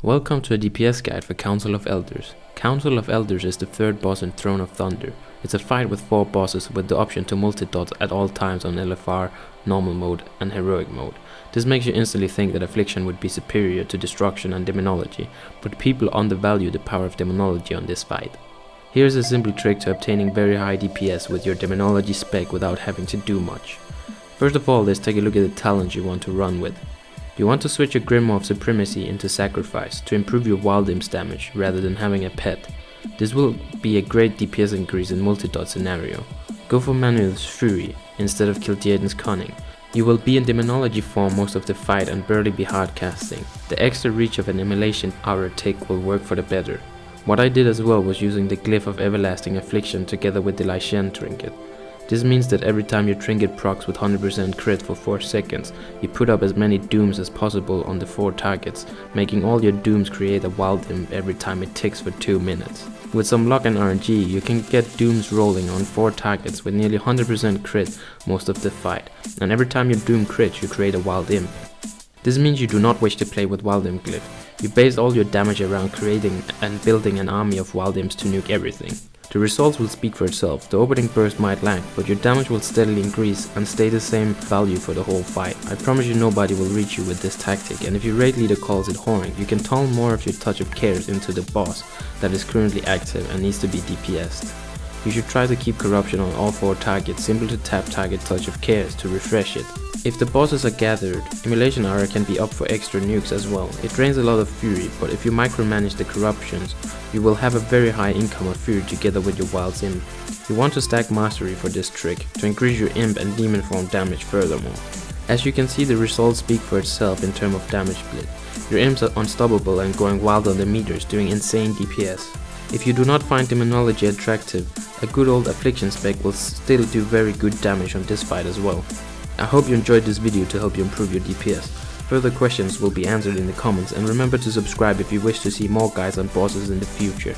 Welcome to a DPS guide for Council of Elders. Council of Elders is the third boss in Throne of Thunder. It's a fight with 4 bosses with the option to multi-dot at all times on LFR, normal mode and heroic mode. This makes you instantly think that Affliction would be superior to Destruction and Demonology, but people undervalue the power of Demonology on this fight. Here's a simple trick to obtaining very high DPS with your Demonology spec without having to do much. First of all, let's take a look at the talent you want to run with. You want to switch your Grimoire of Supremacy into Sacrifice to improve your Wild Imps damage rather than having a pet. This will be a great DPS increase in multi-dot scenario. Go for Manuel's Fury instead of Kil'jaeden's Cunning. You will be in Demonology form most of the fight and barely be hard casting. The extra reach of an Immolation Aura tick will work for the better. What I did as well was using the Glyph of Everlasting Affliction together with the Lai Shen trinket. This means that every time your trinket procs with 100% crit for 4 seconds, you put up as many dooms as possible on the 4 targets, making all your dooms create a wild imp every time it ticks for 2 minutes. With some luck and RNG, you can get dooms rolling on 4 targets with nearly 100% crit most of the fight, and every time your doom crits you create a wild imp. This means you do not wish to play with wild imp glyph. You base all your damage around creating and building an army of wild imps to nuke everything. The results will speak for itself. The opening burst might lag, but your damage will steadily increase and stay the same value for the whole fight. I promise you nobody will reach you with this tactic, and if your raid leader calls it whoring, you can tunnel more of your touch of cares into the boss that is currently active and needs to be DPS'd. You should try to keep corruption on all 4 targets, simple to tap target touch of cares to refresh it. If the bosses are gathered, Immolation Aura can be up for extra nukes as well. It drains a lot of fury, but if you micromanage the corruptions, you will have a very high income of fury together with your wild imp. You want to stack mastery for this trick, to increase your imp and demon form damage furthermore. As you can see, the results speak for itself in terms of damage split. Your imps are unstoppable and going wild on the meters, doing insane DPS. If you do not find Demonology attractive, a good old Affliction spec will still do very good damage on this fight as well. I hope you enjoyed this video to help you improve your DPS. Further questions will be answered in the comments, and remember to subscribe if you wish to see more guides on bosses in the future.